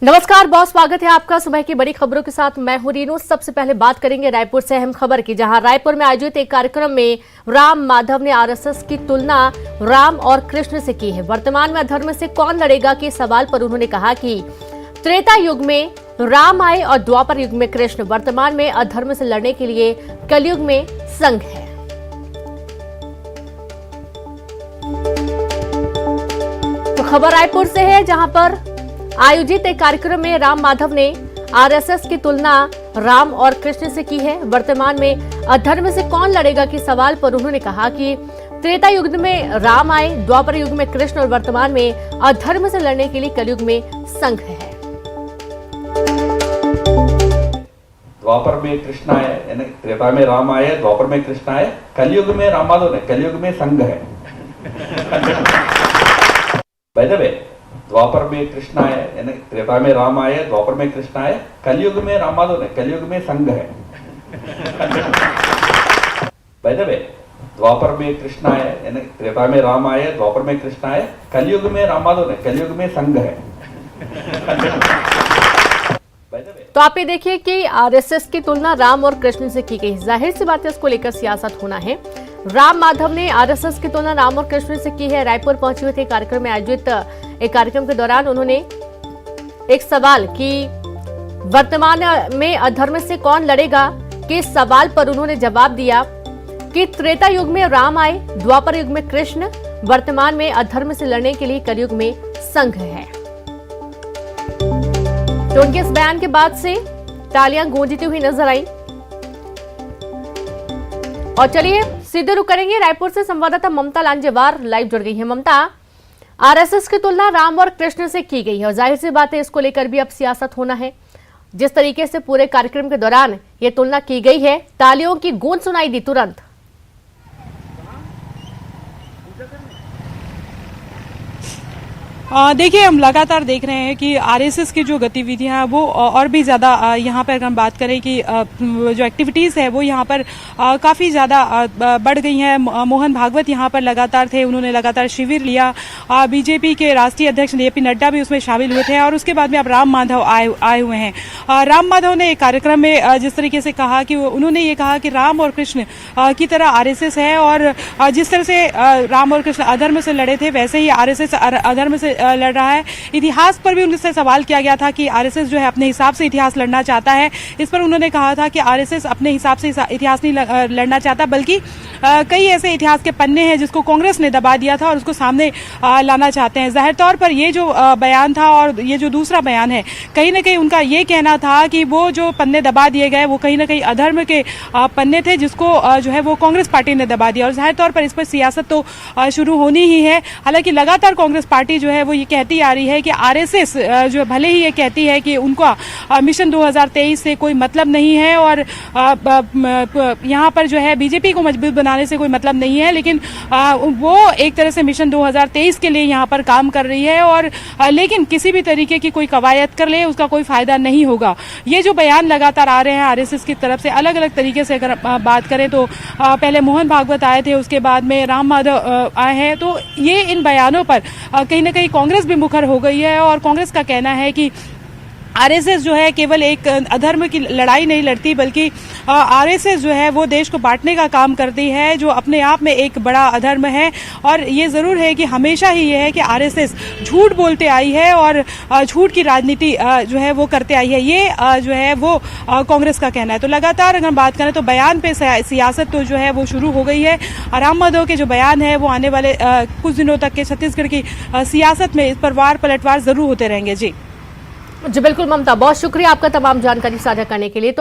नमस्कार, बहुत स्वागत है आपका सुबह की बड़ी खबरों के साथ। मैं हूं रीनू। सबसे पहले बात करेंगे रायपुर से अहम खबर की, जहां रायपुर में आयोजित एक कार्यक्रम में राम माधव ने आरएसएस की तुलना राम और कृष्ण से की है। वर्तमान में अधर्म से कौन लड़ेगा के सवाल पर उन्होंने कहा कि त्रेता युग में राम आए और द्वापर युग में कृष्ण। वर्तमान में अधर्म से लड़ने के लिए कलयुग में संघ है। तो खबर रायपुर से है, जहां पर आयोजित एक कार्यक्रम में राम माधव ने आरएसएस की तुलना राम और कृष्ण से की है। वर्तमान में अधर्म से कौन लड़ेगा के सवाल पर उन्होंने कहा कि त्रेता युग में राम आए, द्वापर युग में कृष्ण और वर्तमान में अधर्म से लड़ने के लिए कलयुग में संघ है। द्वापर में कृष्ण आए, यानी त्रेता में राम आए, द्वापर में कृष्ण आए, कलयुग में राम माधव ने, कलयुग में संघ है। बाय द वे, द्वापर में कृष्ण आए, यानी त्रेता में राम आए, द्वापर में कृष्ण आए, कलयुग में राम माधव ने, कलयुग में संघ है। बाय द वे, द्वापर में कृष्ण आए, यानी त्रेता में राम आए, द्वापर में कृष्ण आए, कलयुग में राम माधव ने, कलयुग में संघ है। तो आप ये देखिए कि आरएसएस की तुलना राम और कृष्ण से की गई। जाहिर सी बात है, इसको लेकर सियासत होना है। राम माधव ने आरएसएस की तुलना राम और कृष्ण से की है। रायपुर पहुंचे हुए थे कार्यक्रम में आयोजित एक कार्यक्रम के दौरान उन्होंने एक सवाल कि वर्तमान में अधर्म से कौन लड़ेगा के सवाल पर उन्होंने जवाब दिया कि त्रेता युग में राम आए, द्वापर युग में कृष्ण, वर्तमान में अधर्म से लड़ने के लिए कलयुग में संघ है। तो उनके इस बयान के बाद से तालियां गूंजती हुई नजर आई। और चलिए सीधे रुक करेंगे रायपुर से। संवाददाता ममता लांजेवार लाइव जुड़ गई है। ममता, आरएसएस की तुलना राम और कृष्ण से की गई है और जाहिर सी बात है, इसको लेकर भी अब सियासत होना है। जिस तरीके से पूरे कार्यक्रम के दौरान ये तुलना की गई है, तालियों की गूंज सुनाई दी तुरंत। देखिए, हम लगातार देख रहे हैं कि आरएसएस की जो गतिविधियां हैं वो और भी ज्यादा यहाँ पर अगर हम बात करें कि जो एक्टिविटीज है वो यहाँ पर काफी ज्यादा बढ़ गई हैं। मोहन भागवत यहाँ पर लगातार थे, उन्होंने लगातार शिविर लिया। बीजेपी के राष्ट्रीय अध्यक्ष जेपी नड्डा भी उसमें शामिल हुए थे और उसके बाद में अब राम माधव आए हुए हैं। राम माधव ने एक कार्यक्रम में जिस तरीके से कहा कि उन्होंने ये कहा कि राम और कृष्ण की तरह आरएसएस है और जिस तरह से राम और कृष्ण अधर्म से लड़े थे वैसे ही आरएसएस अधर्म से लड़ रहा है। इतिहास पर भी उनसे सवाल किया गया था कि आरएसएस जो है अपने हिसाब से इतिहास लड़ना चाहता है। इस पर उन्होंने कहा था कि आरएसएस अपने हिसाब से इतिहास नहीं लड़ना चाहता, बल्कि कई ऐसे इतिहास के पन्ने हैं जिसको कांग्रेस ने दबा दिया था और उसको सामने लाना चाहते हैं। जाहिर तौर पर ये जो बयान था और ये जो दूसरा बयान है, कहीं ना कहीं उनका ये कहना था कि वो जो पन्ने दबा दिए गए वो कहीं ना कहीं अधर्म के पन्ने थे जिसको जो है वो कांग्रेस पार्टी ने दबा दिया। और जाहिर तौर पर इस पर सियासत तो शुरू होनी ही है। हालांकि लगातार कांग्रेस पार्टी जो है वो ये कहती आ रही है कि आरएसएस जो भले ही ये कहती है कि उनका मिशन 2023 से कोई मतलब नहीं है और यहाँ पर जो है बीजेपी को मजबूत बनाने से कोई मतलब नहीं है, लेकिन वो एक तरह से मिशन 2023 के लिए यहाँ पर काम कर रही है और लेकिन किसी भी तरीके की कोई कवायद कर ले उसका कोई फायदा नहीं होगा। ये जो बयान लगातार आ रहे हैं आरएसएस की तरफ से अलग अलग तरीके से अगर बात करें तो पहले मोहन भागवत आए थे, उसके बाद में राम माधव आए हैं। तो ये इन बयानों पर कहीं ना कहीं कांग्रेस भी मुखर हो गई है और कांग्रेस का कहना है कि आरएसएस जो है केवल एक अधर्म की लड़ाई नहीं लड़ती, बल्कि आरएसएस जो है वो देश को बांटने का काम करती है, जो अपने आप में एक बड़ा अधर्म है। और ये जरूर है कि हमेशा ही ये है कि आरएसएस झूठ बोलते आई है और झूठ की राजनीति जो है वो करते आई है। ये जो है वो कांग्रेस का कहना है। तो लगातार अगर बात करें तो बयान पे सियासत तो जो है वो शुरू हो गई है। राम माधव के जो बयान है वो आने वाले कुछ दिनों तक के छत्तीसगढ़ की सियासत में इस पर वार पलटवार जरूर होते रहेंगे। जी बिल्कुल ममता, बहुत शुक्रिया आपका तमाम जानकारी साझा करने के लिए। तो